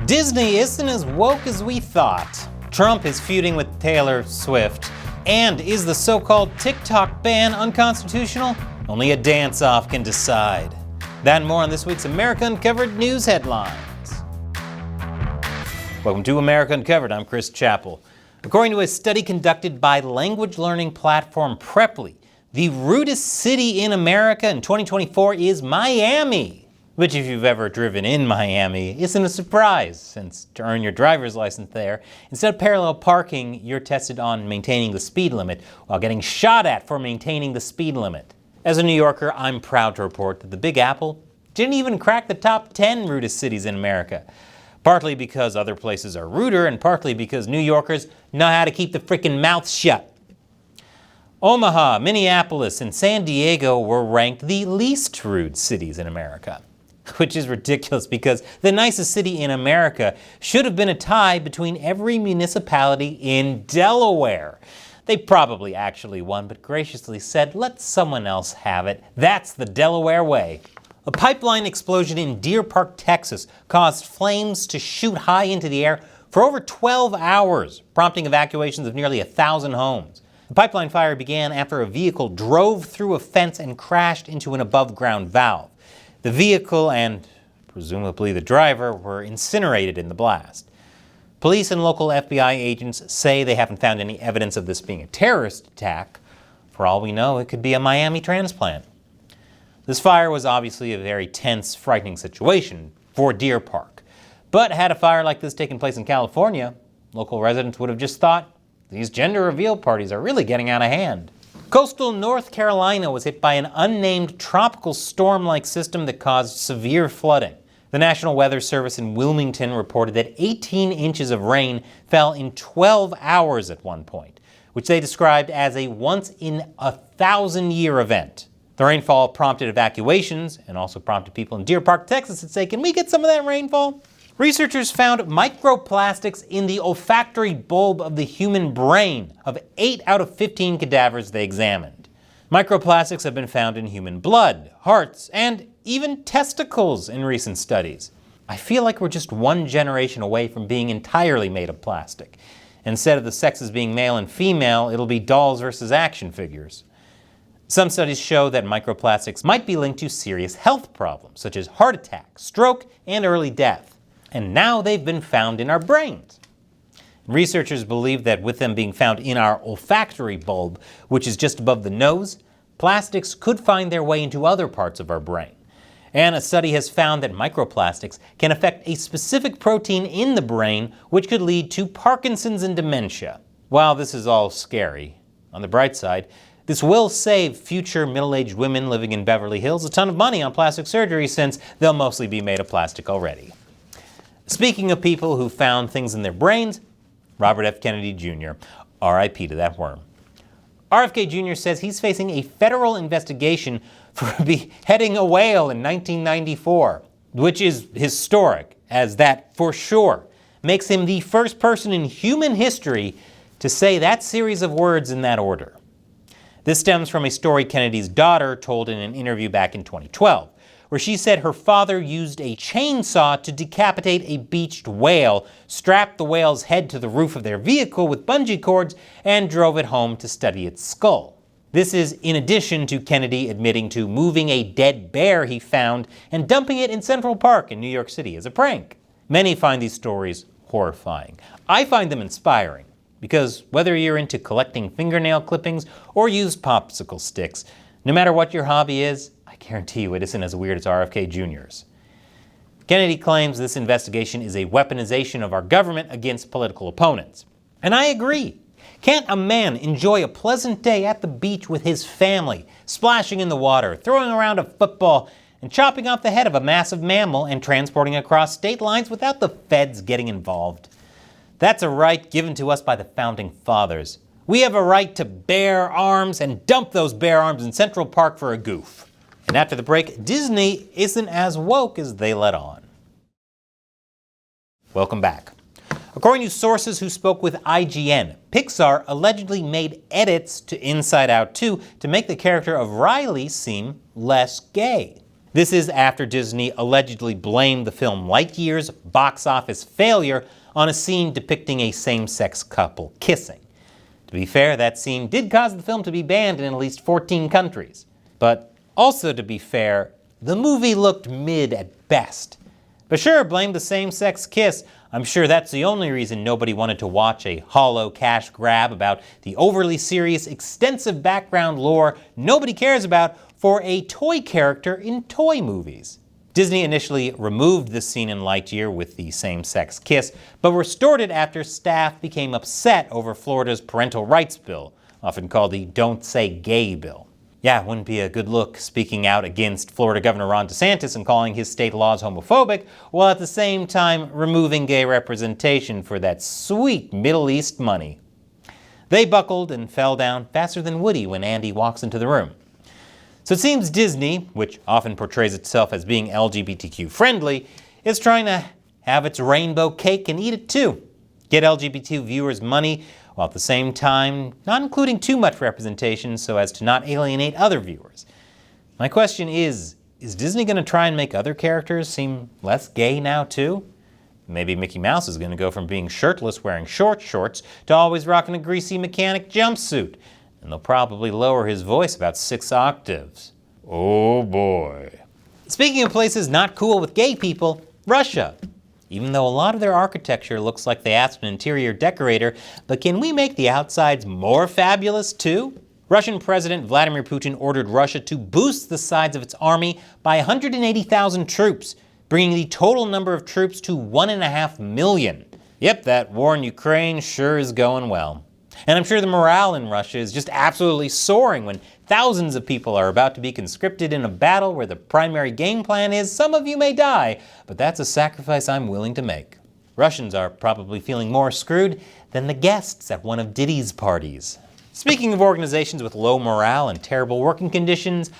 Disney isn't as woke as we thought. Trump is feuding with Taylor Swift. And is the so-called TikTok ban unconstitutional? Only a dance-off can decide. That and more on this week's America Uncovered news headlines. Welcome to America Uncovered. I'm Chris Chappell. According to a study conducted by language learning platform Preply, the rudest city in America in 2024 is Miami. Which, if you've ever driven in Miami, isn't a surprise, since to earn your driver's license there, instead of parallel parking, you're tested on maintaining the speed limit while getting shot at for maintaining the speed limit. As a New Yorker, I'm proud to report that the Big Apple didn't even crack the top 10 rudest cities in America. Partly because other places are ruder, and partly because New Yorkers know how to keep the frickin' mouth shut. Omaha, Minneapolis, and San Diego were ranked the least rude cities in America. Which is ridiculous because the nicest city in America should have been a tie between every municipality in Delaware. They probably actually won, but graciously said, let someone else have it. That's the Delaware way. A pipeline explosion in Deer Park, Texas caused flames to shoot high into the air for over 12 hours, prompting evacuations of nearly 1,000 homes. The pipeline fire began after a vehicle drove through a fence and crashed into an above-ground valve. The vehicle and presumably the driver were incinerated in the blast. Police and local FBI agents say they haven't found any evidence of this being a terrorist attack. For all we know, it could be a Miami transplant. This fire was obviously a very tense, frightening situation for Deer Park. But had a fire like this taken place in California, local residents would have just thought, these gender reveal parties are really getting out of hand. Coastal North Carolina was hit by an unnamed tropical storm-like system that caused severe flooding. The National Weather Service in Wilmington reported that 18 inches of rain fell in 12 hours at one point, which they described as a once-in-a-thousand-year event. The rainfall prompted evacuations and also prompted people in Deer Park, Texas to say, can we get some of that rainfall? Researchers found microplastics in the olfactory bulb of the human brain of 8 out of 15 cadavers they examined. Microplastics have been found in human blood, hearts, and even testicles in recent studies. I feel like we're just one generation away from being entirely made of plastic. Instead of the sexes being male and female, it'll be dolls versus action figures. Some studies show that microplastics might be linked to serious health problems, such as heart attack, stroke, and early death. And now they've been found in our brains. Researchers believe that with them being found in our olfactory bulb, which is just above the nose, plastics could find their way into other parts of our brain. And a study has found that microplastics can affect a specific protein in the brain, which could lead to Parkinson's and dementia. While this is all scary, on the bright side, this will save future middle-aged women living in Beverly Hills a ton of money on plastic surgery since they'll mostly be made of plastic already. Speaking of people who found things in their brains, Robert F. Kennedy Jr., R.I.P. to that worm. RFK Jr. says he's facing a federal investigation for beheading a whale in 1994, which is historic, as that, for sure, makes him the first person in human history to say that series of words in that order. This stems from a story Kennedy's daughter told in an interview back in 2012. Where she said her father used a chainsaw to decapitate a beached whale, strapped the whale's head to the roof of their vehicle with bungee cords, and drove it home to study its skull. This is in addition to Kennedy admitting to moving a dead bear he found and dumping it in Central Park in New York City as a prank. Many find these stories horrifying. I find them inspiring, because whether you're into collecting fingernail clippings or used popsicle sticks, no matter what your hobby is, I guarantee you it isn't as weird as RFK Jr.'s. Kennedy claims this investigation is a weaponization of our government against political opponents. And I agree. Can't a man enjoy a pleasant day at the beach with his family, splashing in the water, throwing around a football, and chopping off the head of a massive mammal and transporting across state lines without the feds getting involved? That's a right given to us by the Founding Fathers. We have a right to bear arms and dump those bear arms in Central Park for a goof. And after the break, Disney isn't as woke as they let on. Welcome back. According to sources who spoke with IGN, Pixar allegedly made edits to Inside Out 2 to make the character of Riley seem less gay. This is after Disney allegedly blamed the film Lightyear's box office failure on a scene depicting a same-sex couple kissing. To be fair, that scene did cause the film to be banned in at least 14 countries. But also, to be fair, the movie looked mid at best. But sure, blame the same-sex kiss. I'm sure that's the only reason nobody wanted to watch a hollow cash grab about the overly serious, extensive background lore nobody cares about for a toy character in toy movies. Disney initially removed the scene in Lightyear with the same-sex kiss, but restored it after staff became upset over Florida's parental rights bill, often called the Don't Say Gay bill. Yeah, it wouldn't be a good look speaking out against Florida Governor Ron DeSantis and calling his state laws homophobic, while at the same time removing gay representation for that sweet Middle East money. They buckled and fell down faster than Woody when Andy walks into the room. So it seems Disney, which often portrays itself as being LGBTQ friendly, is trying to have its rainbow cake and eat it too. Get LGBT viewers money, while at the same time not including too much representation so as to not alienate other viewers. My question is Disney going to try and make other characters seem less gay now too? Maybe Mickey Mouse is going to go from being shirtless wearing short shorts to always rocking a greasy mechanic jumpsuit. And they'll probably lower his voice about 6 octaves. Oh boy. Speaking of places not cool with gay people, Russia. Even though a lot of their architecture looks like they asked an interior decorator, but can we make the outsides more fabulous too? Russian President Vladimir Putin ordered Russia to boost the size of its army by 180,000 troops, bringing the total number of troops to 1.5 million. Yep, that war in Ukraine sure is going well. And I'm sure the morale in Russia is just absolutely soaring when thousands of people are about to be conscripted in a battle where the primary game plan is some of you may die, but that's a sacrifice I'm willing to make. Russians are probably feeling more screwed than the guests at one of Diddy's parties. Speaking of organizations with low morale and terrible working conditions,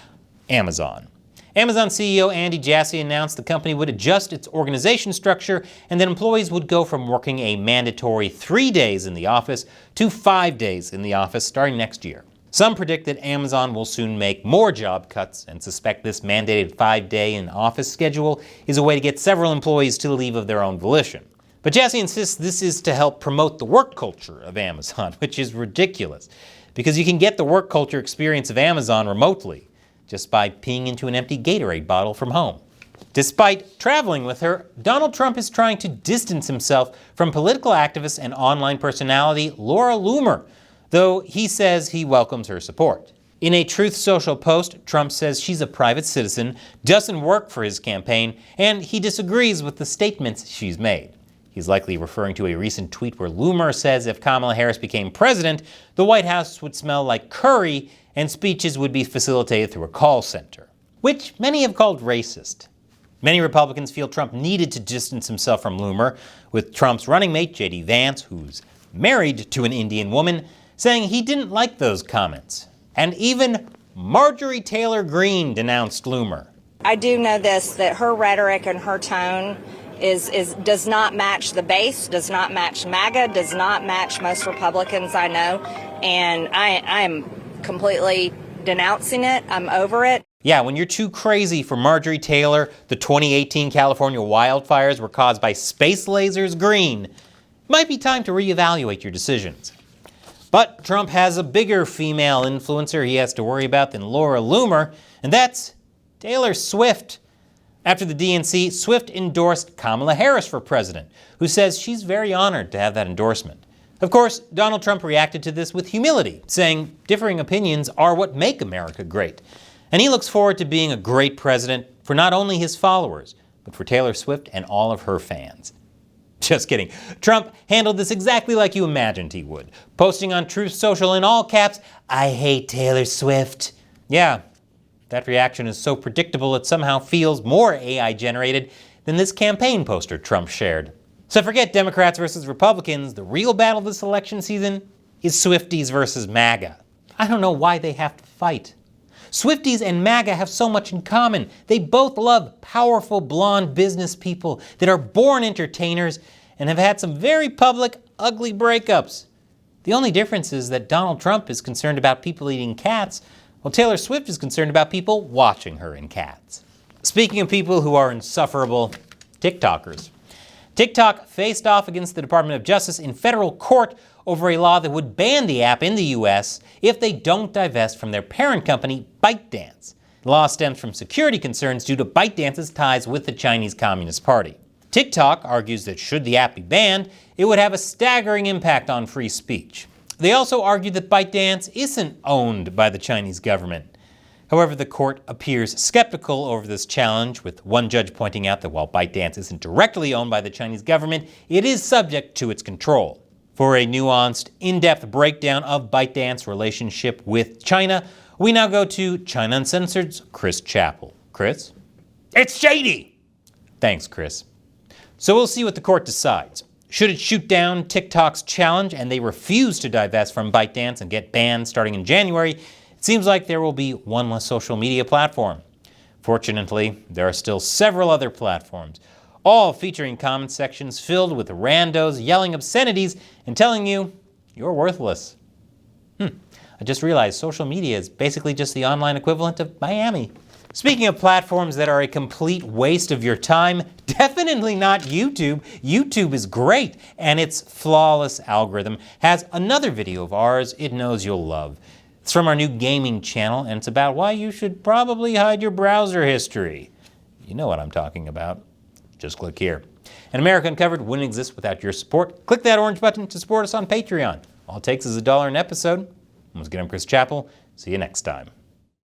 Amazon. Amazon CEO Andy Jassy announced the company would adjust its organization structure and that employees would go from working a mandatory 3 days in the office to 5 days in the office starting next year. Some predict that Amazon will soon make more job cuts and suspect this mandated 5-day in-office schedule is a way to get several employees to leave of their own volition. But Jassy insists this is to help promote the work culture of Amazon, which is ridiculous, because you can get the work culture experience of Amazon remotely, just by peeing into an empty Gatorade bottle from home. Despite traveling with her, Donald Trump is trying to distance himself from political activist and online personality Laura Loomer, though he says he welcomes her support. In a Truth Social post, Trump says she's a private citizen, doesn't work for his campaign, and he disagrees with the statements she's made. He's likely referring to a recent tweet where Loomer says if Kamala Harris became president, the White House would smell like curry and speeches would be facilitated through a call center, which many have called racist. Many Republicans feel Trump needed to distance himself from Loomer, with Trump's running mate, J.D. Vance, who's married to an Indian woman, saying he didn't like those comments. And even Marjorie Taylor Greene denounced Loomer. I do know this, that her rhetoric and her tone does not match the base, does not match MAGA, does not match most Republicans I know, and I am completely denouncing it. I'm over it. Yeah, when you're too crazy for Marjorie Taylor, the 2018 California wildfires were caused by space lasers green, it might be time to reevaluate your decisions. But Trump has a bigger female influencer he has to worry about than Laura Loomer, and that's Taylor Swift. After the DNC, Swift endorsed Kamala Harris for president, who says she's very honored to have that endorsement. Of course, Donald Trump reacted to this with humility, saying differing opinions are what make America great. And he looks forward to being a great president for not only his followers, but for Taylor Swift and all of her fans. Just kidding. Trump handled this exactly like you imagined he would, posting on Truth Social in all caps, "I hate Taylor Swift." Yeah, that reaction is so predictable it somehow feels more AI generated than this campaign poster Trump shared. So forget Democrats versus Republicans. The real battle this election season is Swifties versus MAGA. I don't know why they have to fight. Swifties and MAGA have so much in common. They both love powerful blonde business people that are born entertainers and have had some very public, ugly breakups. The only difference is that Donald Trump is concerned about people eating cats, while Taylor Swift is concerned about people watching her and cats. Speaking of people who are insufferable, TikTokers. TikTok faced off against the Department of Justice in federal court over a law that would ban the app in the U.S. if they don't divest from their parent company, ByteDance. The law stems from security concerns due to ByteDance's ties with the Chinese Communist Party. TikTok argues that should the app be banned, it would have a staggering impact on free speech. They also argue that ByteDance isn't owned by the Chinese government. However, the court appears skeptical over this challenge, with one judge pointing out that while ByteDance isn't directly owned by the Chinese government, it is subject to its control. For a nuanced, in-depth breakdown of ByteDance's relationship with China, we now go to China Uncensored's Chris Chappell. Chris? It's shady! Thanks, Chris. So we'll see what the court decides. Should it shoot down TikTok's challenge and they refuse to divest from ByteDance and get banned starting in January, it seems like there will be one less social media platform. Fortunately, there are still several other platforms, all featuring comment sections filled with randos yelling obscenities and telling you you're worthless. I just realized social media is basically just the online equivalent of Miami. Speaking of platforms that are a complete waste of your time, definitely not YouTube. YouTube is great, and its flawless algorithm has another video of ours it knows you'll love. It's from our new gaming channel, and it's about why you should probably hide your browser history. You know what I'm talking about. Just click here. And America Uncovered wouldn't exist without your support. Click that orange button to support us on Patreon. All it takes is $1 an episode. Once again, I'm Chris Chappell. See you next time.